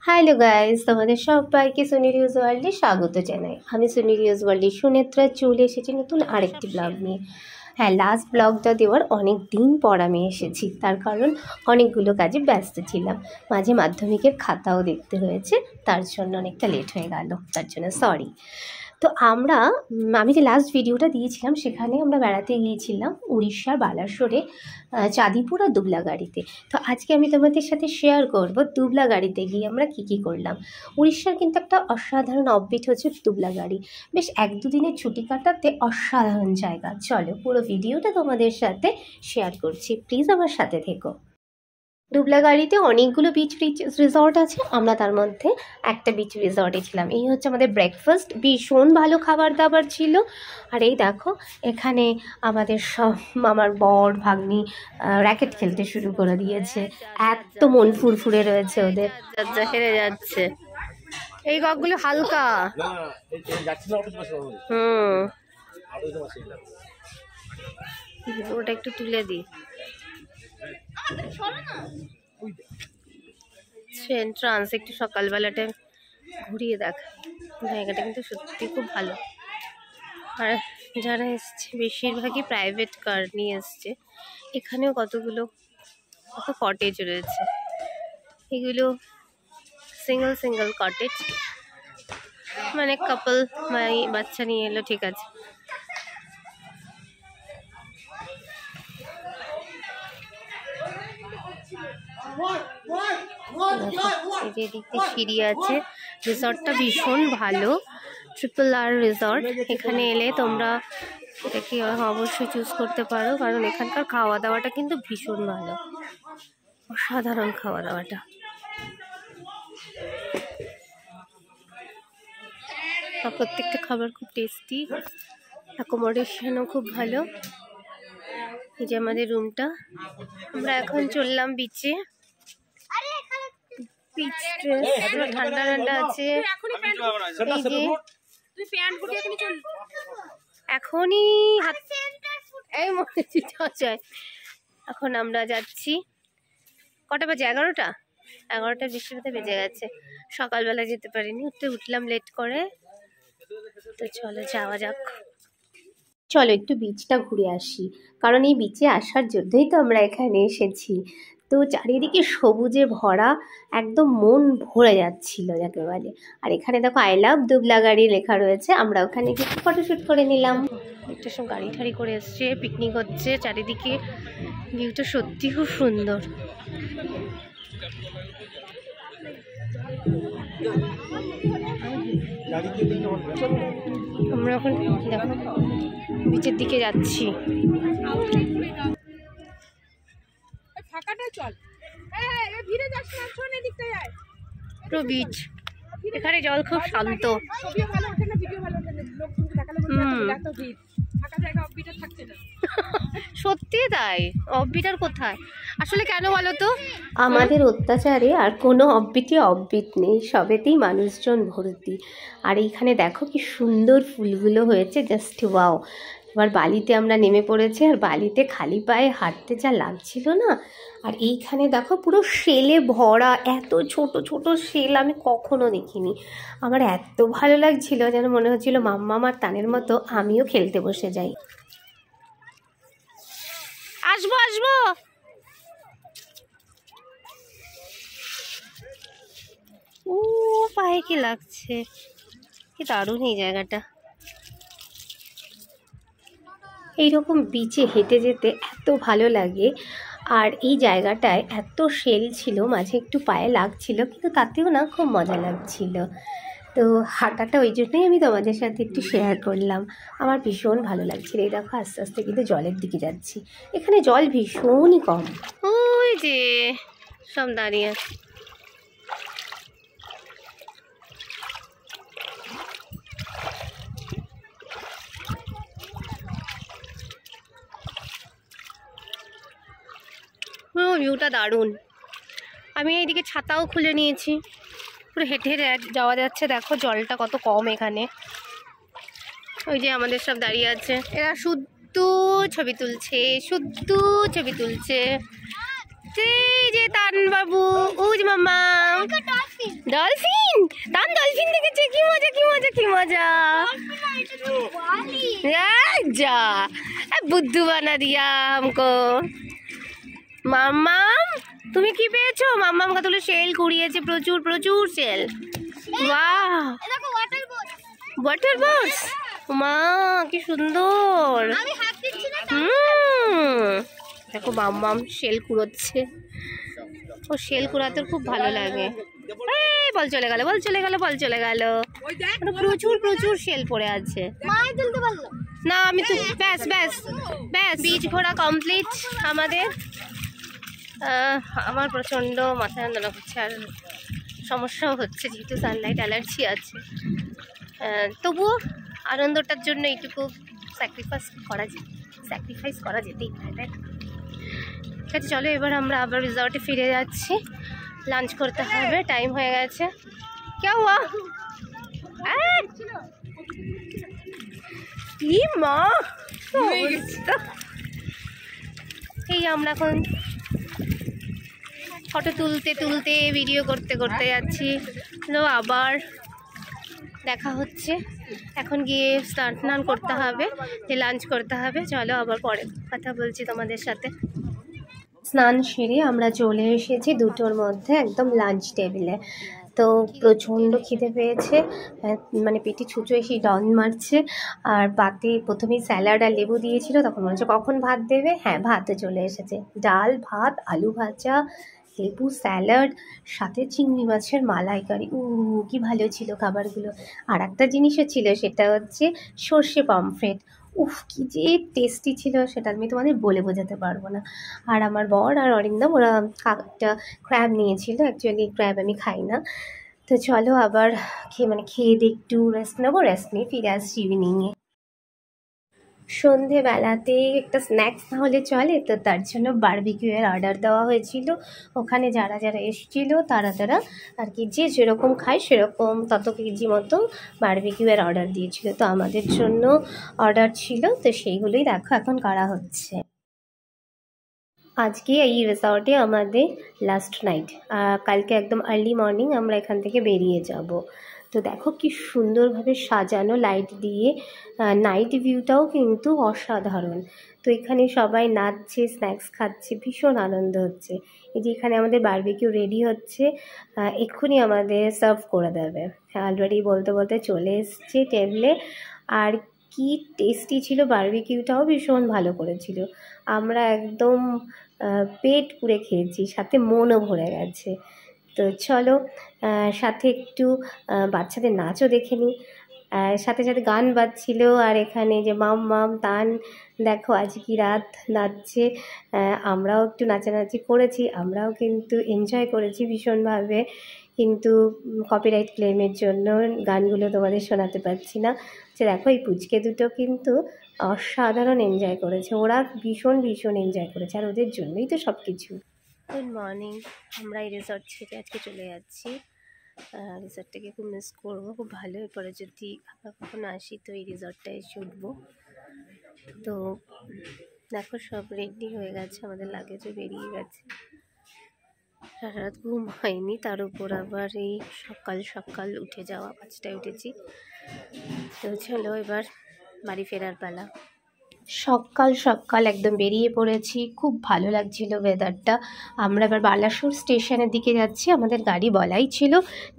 Hello guys, তোমাদের সবাইকে সুনি reuse ওয়ার্ল্ডে স্বাগত জানাই। আমি সুনি রিউজ ওয়ার্ল্ডের সুনেত্রা চলে এসেছি নতুন আরেকটি ব্লগ নিয়ে। হ্যাঁ, লাস্ট ব্লগটা দেওয়ার অনেক দিন পর আমি এসেছি, তার কারণ অনেকগুলো কাজে ব্যস্ত ছিলাম। মাঝে মাধ্যমিকের খাতাও দেখতে হয়েছে, তার জন্য অনেকটা লেট হয়ে গেল, তার জন্য সরি। তো আমি যে লাস্ট ভিডিওটা দিয়েছিলাম সেখানে আমরা বেড়াতে গিয়েছিলাম উড়িষ্যার বালাসোরে, চাঁদিপুর আর দুবলাগাড়িতে। তো আজকে আমি তোমাদের সাথে শেয়ার করব দুবলাগাড়িতে গিয়ে আমরা কী করলাম। উড়িষ্যার কিন্তু একটা অসাধারণ অফবিট হচ্ছে দুবলাগাড়ি। বেশ 1-2 দিনের ছুটি কাটাতে অসাধারণ জায়গা। চলো পুরো ভিডিওটা তোমাদের সাথে শেয়ার করছি, প্লিজ আমার সাথে থেকো। দুবলাগাড়িতে অনেকগুলো বিচ রিসর্ট আছে, আমরা তার মধ্যে একটা বিচ রিসর্টে ছিলাম। এই হচ্ছে আমাদের ব্রেকফাস্ট, ভীষণ ভালো খাবার দাবার ছিল। আর এই দেখো এখানে আমাদের আমার বর ভাগ্নি র্যাকেট খেলতে শুরু করে দিয়েছে, এত মন ফুরফুরে রয়েছে ওদের। হেরে যাচ্ছে, এই গগুলো হালকা। ওটা একটু তুলে দিই। এন্ট্রান্স একটু সকালবেলাটা ঘুরিয়ে দেখ, জায়গাটা কিন্তু সত্যি খুব ভালো। আর যারা এসছে বেশিরভাগই প্রাইভেট কার নিয়ে এসছে। এখানেও কত কটেজ রয়েছে, এগুলো সিঙ্গেল কটেজ, মানে কাপল বাচ্চা নিয়ে এলো, ঠিক আছে। এদিকে সিঁড়ি আছে। রিসর্টটা ভীষণ ভালো, RRR রিসর্ট। এখানে এলে তোমরা এটাকে অবশ্যই চুজ করতে পারো, কারণ এখানকার খাওয়া দাওয়াটা কিন্তু ভীষণ ভালো, অসাধারণ খাওয়া দাওয়াটা। প্রত্যেকটা খাবার খুব টেস্টি, অ্যাকোমোডেশনও খুব ভালো। এই যে আমাদের রুমটা। আমরা এখন চললাম বিচে। বিচ ড্রেস ঠান্ডা আছে। এখনই এখন আমরা যাচ্ছি। কটা বাজে? 11টা 20 বেজে গেছে। সকালবেলা যেতে পারিনি, উঠলাম লেট করে। তো চলো যাওয়া যাক। চলো একটু বিচটা ঘুরে আসি, কারণ এই বিচে আসার জন্যই তো আমরা এখানে এসেছি। তো চারিদিকে সবুজে ভরা, একদম মন ভরে যাচ্ছিল যাকে বলে। আর এখানে দেখো আই লাভ দুবলাগাড়ি লেখা রয়েছে। আমরা ওখানে গিয়ে ফটোশ্যুট করে নিলাম। একটা সব গাড়ি ঠাড়ি করে এসছে, পিকনিক হচ্ছে। চারিদিকে ভিউটা সত্যি খুব সুন্দর। আমরা এখন দেখো বিচের দিকে যাচ্ছি। পুরো বিচ, এখানে জল খুব শান্ত। সত্যি তাই, অফবিটার কোথায় আসলে? কেন বলো তো? আমাদের অত্যাচারে আর কোনো অফবিট নেই, সবেতেই মানুষজন ভর্তি। আর এইখানে দেখো কি সুন্দর ফুলগুলো হয়েছে, জাস্ট ওয়াও। এবার বালিতে আমরা নেমে পড়েছি, আর বালিতে খালি পায়ে হাঁটতে যা লাগছিল না। আর এইখানে দেখো পুরো শেলে ভরা, এত ছোট ছোট শেল আমি কখনো দেখিনি। আমার এত ভালো লাগছিল, যেন মনে হচ্ছিল মাম্মা আমার তানের মতো আমিও খেলতে বসে যাই। আসবো ও পায়ে কি লাগছে, কি দারুণ এই জায়গাটা। এইরকম বিচে হেঁটে যেতে এত ভালো লাগে। আর এই জায়গাটায় এত শেল ছিল, মাঝে একটু পায়ে লাগছিল, কিন্তু তাতেও না খুব মজা লাগছিল। তো হাঁটাটা ওই জন্যই আমি তোমাদের সাথে একটু শেয়ার করলাম। আমার ভীষণ ভালো লাগছিল। এই দেখো আস্তে আস্তে কিন্তু জলের দিকে যাচ্ছি। এখানে জল ভীষণই কম। ওই যে সব দাঁড়িয়ে আছে। ভিউটা দারুণ। আমি এইদিকে ছাতাও খুলে নিয়েছি, পুরো হেঁটে যাওয়া যাচ্ছে। দেখো জলটা কত কম এখানে। ওই যে আমাদের সব দাঁড়িয়ে আছে, এরা শুদ্ধ ছবি তুলছে। এই যে তান বাবু, ওই যে মাম্মা ডলফিন, তান ডলফিন দেখেছে, কি মজা কি মজা কি মজা। जा বুদ্ধু বানা দিয়া हमको। মাম্মাম তুমি কি পেয়েছো? মাম্মাম কতগুলো শেল কুড়িয়েছে, প্রচুর প্রচুর শেল। বাহ, ওয়াটার বোটস, মা কি সুন্দর। দেখো মাম্মাম শেল কুড়োচ্ছে, ও শেল কুড়াতে খুব ভালো লাগে। বল চলে গেল, বল চলে গেল, বল চলে গেল। প্রচুর প্রচুর শেল পড়ে আছে। না আমি তো ব্যাস ব্যাস ব্যাস, বীজ ঘোরা কমপ্লিট আমাদের। আমার প্রচণ্ড মাথা যন্ত্রণা করছে আর সমস্যাও হচ্ছে, যেহেতু সানলাইট অ্যালার্জি আছে। তবুও আনন্দটার জন্য এইটুকু স্যাক্রিফাইস করা যেতেই পারে, তাই না? ঠিক আছে, চলো এবার আমরা আবার রিসর্টে ফিরে যাচ্ছি, লাঞ্চ করতে হবে, টাইম হয়ে গেছে। কে হুয়া? কি মা, এই আমরা এখন ফটো তুলতে তুলতে ভিডিও করতে করতে যাচ্ছি। আবার দেখা হচ্ছে, এখন গিয়ে স্নান করতে হবে, লাঞ্চ করতে হবে। চলো আবার পরে কথা বলছি তোমাদের সাথে। স্নান সেরে আমরা চলে এসেছি 2টোর মধ্যে একদম লাঞ্চ টেবিলে। তো প্রচণ্ড খিদে পেয়েছে, মানে পেটে ছুঁচো এসে ডন মারছে। আর পাতে প্রথমেই স্যালাড আর লেবু দিয়েছিল, তখন মনে হচ্ছে কখন ভাত দেবে। হ্যাঁ, ভাতও চলে এসেছে, ডাল ভাত, আলু ভাজা, লেবু, স্যালাড, সাথে চিংড়ি মাছের মালাইকারি। কি ভালো ছিল খাবারগুলো। আর একটা জিনিসও ছিল, সেটা হচ্ছে সর্ষে পমফ্রেট। কি যে টেস্টি ছিল সেটা আমি তোমাদের বলে বোঝাতে পারবো না। আর আমার বর আর অরিন্দম ওরা একটা ক্র্যাব নিয়েছিল, অ্যাকচুয়ালি ক্র্যাব আমি খাই না। তো চলো আবার খেয়ে দিয়ে একটু রেস্ট নেবো, রেস্ট নিয়ে ফিরে আসছি ইভিনিংয়ে। সন্ধেবেলাতে একটা স্ন্যাক্স না হলে চলে, তো তার জন্য বারবিকিউয়ের অর্ডার দেওয়া হয়েছিল। ওখানে যারা যারা এসেছিল তারা আর কি যে যেরকম খায় সেরকম তত কেজি মতো বারবিকিউয়ের অর্ডার দিয়েছিল। তো আমাদের জন্য অর্ডার ছিল, তো সেইগুলোই দেখো এখন করা হচ্ছে। আজকে এই রিসর্টে আমাদের লাস্ট নাইট, কালকে একদম আর্লি মর্নিং আমরা এখান থেকে বেরিয়ে যাব। তো দেখো কি সুন্দরভাবে সাজানো লাইট দিয়ে, নাইট ভিউটাও কিন্তু অসাধারণ। তো এখানে সবাই নাচছে, স্ন্যাক্স খাচ্ছে, ভীষণ আনন্দ হচ্ছে। এই যে এখানে আমাদের বারবিকিউ রেডি হচ্ছে, এক্ষুনি আমাদের সার্ভ করে দেবে। অলরেডি বলতে বলতে চলে এসছে টেবিলে। আর কি টেস্টি ছিল, বারবিকিউটাও ভীষণ ভালো করেছিল। আমরা একদম পেট পুরে খেয়েছি, সাথে মনও ভরে গেছে। তো চলো সাথে একটু বাচ্চাদের নাচও দেখে নিই। সাথে সাথে গান বাজছিল, আর এখানে যে মাম তান দেখো আজ কি রাত নাচছে। আমরাও একটু নাচানাচি করেছি, আমরাও কিন্তু এনজয় করেছি ভীষণভাবে। কিন্তু কপিরাইট ক্লেমের জন্য গানগুলো তোমাদের শোনাতে পারছি না। যে দেখো এই পুচকে দুটো কিন্তু অসাধারণ এনজয় করেছে, ওরা ভীষণ ভীষণ এনজয় করেছে, আর ওদের জন্যই তো সব কিছু। গুড মর্নিং, আমরা এই রিসর্ট ছেড়ে আজকে চলে যাচ্ছি। রিসর্টটাকে খুব মিস করবো, খুব ভালো। এরপরে যদি আবার কখনো আসি তো এই রিসর্টটায় এসে উঠবো। তো দেখো সব রেডি হয়ে গেছে, আমাদের লাগেজও বেরিয়ে গেছে। সারা রাত ঘুম হয়নি, তার উপর আবার এই সকাল সকাল উঠে যাওয়া, 5টায় উঠেছি। তো চলো এবার বাড়ি ফেরার পালা। সকাল সকাল একদম বেরিয়ে পড়েছি, খুব ভালো লাগছিল ওয়েদারটা। আমরা এবার বালাসোর স্টেশনের দিকে যাচ্ছি। আমাদের গাড়ি বলাই ছিল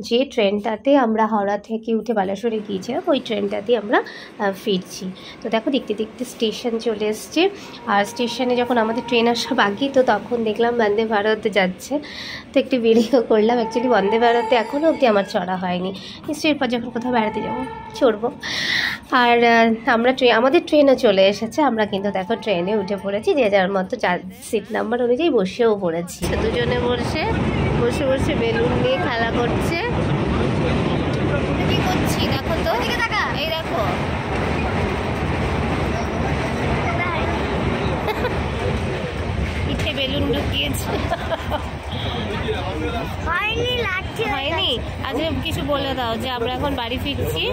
যে ট্রেনটাতে আমরা হাওড়া থেকে উঠে বালাসোরে গিয়েছিলাম, ওই ট্রেনটাতেই আমরা ফিরছি। তো দেখো দেখতে দেখতে স্টেশন চলে এসছে। আর স্টেশনে যখন আমাদের ট্রেন আসা বাকি, তো তখন দেখলাম বন্দে ভারত যাচ্ছে। তো একটু ভিডিও করলাম। অ্যাকচুয়ালি বন্দে ভারতে এখনও অবধি আমার চড়া হয়নি, নিশ্চয়ই এরপর যখন কোথাও বেড়াতে যাবো চড়বো। আর আমাদের ট্রেনও চলে এসেছে। আমরা কিন্তু দেখো ট্রেনে উঠে পড়েছি, যে যার মতো সিট নাম্বার অনুযায়ী বসেও পড়েছি। দুজনে বসে বসে বেলুন নিয়ে খেলা করছে। কি করছি দেখো তো, এই দেখো পিঠে বেলুন ঢুকিয়েছে। হয়নি। আচ্ছা কিছু বলে দাও যে আমরা এখন বাড়ি ফিরছি,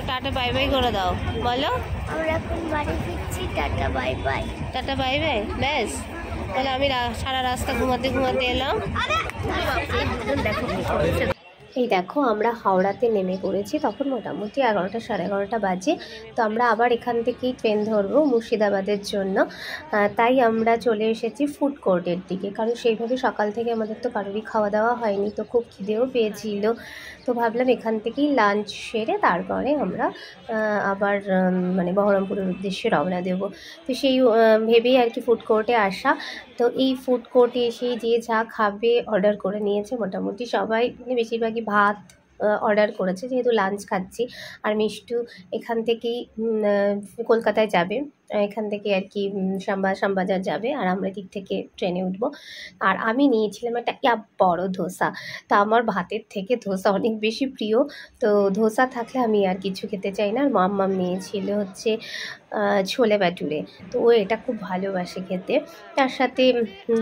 টাটা বাই বাই করে দাও। বলো আমরা এখন বাড়ি ফিরছি, tata bye bye. Tata bye bye, ব্যাস। তাহলে আমি সারা রাস্তা ঘুমাতে এলাম। দেখো এই দেখো আমরা হাওড়াতে নেমে পড়েছি, তখন মোটামুটি 11টা সাড়ে 11টা বাজে। তো আমরা আবার এখান থেকেই ট্রেন ধরবো মুর্শিদাবাদের জন্য। তাই আমরা চলে এসেছি ফুড কোর্টের দিকে, কারণ সেইভাবে সকাল থেকে আমাদের তো কারোরই খাওয়া দাওয়া হয়নি, তো খুব খিদেও পেয়েছিল। তো ভাবলাম এখান থেকেই লাঞ্চ সেরে তারপরে আমরা আবার মানে বহরমপুরের উদ্দেশ্যে রওনা দেবো। তো সেই ভেবেই আর কি ফুড কোর্টে আসা। তো এই ফুড কোর্টে এসে যে যা খাবে অর্ডার করে নিয়েছে মোটামুটি সবাই, মানে বেশিরভাগই ভাত অর্ডার করেছে, যেহেতু লাঞ্চ খাচ্ছি। আর মিষ্টু এখান থেকেই কলকাতায় যাবে, এখান থেকে আর কি শ্যামবাজার যাবে, আর আমরা দিক থেকে ট্রেনে উঠবো। আর আমি নিয়েছিলাম একটা বড় ধোসা। তা আমার ভাতের থেকে ধোসা অনেক বেশি প্রিয়, তো ধোসা থাকলে আমি আর কিছু খেতে চাই না। আর মাম্মাম নিয়েছিল হচ্ছে ছোলে ভাটুরে, তো ও এটা খুব ভালোবাসে খেতে। তার সাথে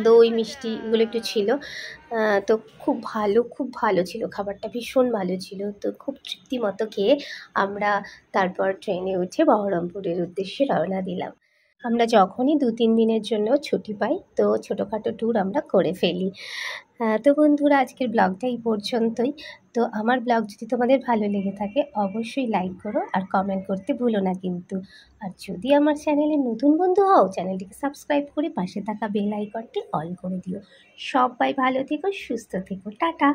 দই মিষ্টি এগুলো একটু ছিল। তো খুব ভালো ছিল খাবারটা, ভীষণ ভালো ছিল। তো খুব তৃপ্তি মতো খেয়ে আমরা তারপর ট্রেনে উঠে বহরমপুরের উদ্দেশ্যে রওনা দিলাম। আমরা যখনই 2-3 দিনের জন্য ছুটি পাই তো ছোটোখাটো ট্যুর আমরা করে ফেলি। তো বন্ধুরা, আজকের ব্লগটা এই পর্যন্তই। তো আমার ব্লগ যদি তোমাদের ভালো লেগে থাকে অবশ্যই লাইক করো আর কমেন্ট করতে ভুলো না কিন্তু। আর যদি আমার চ্যানেলে নতুন বন্ধু হও, চ্যানেলটিকে সাবস্ক্রাইব করে পাশে থাকা বেল আইকনটি অল করে দিও। সবাই ভালো থেকো, সুস্থ থেকো, টাটা।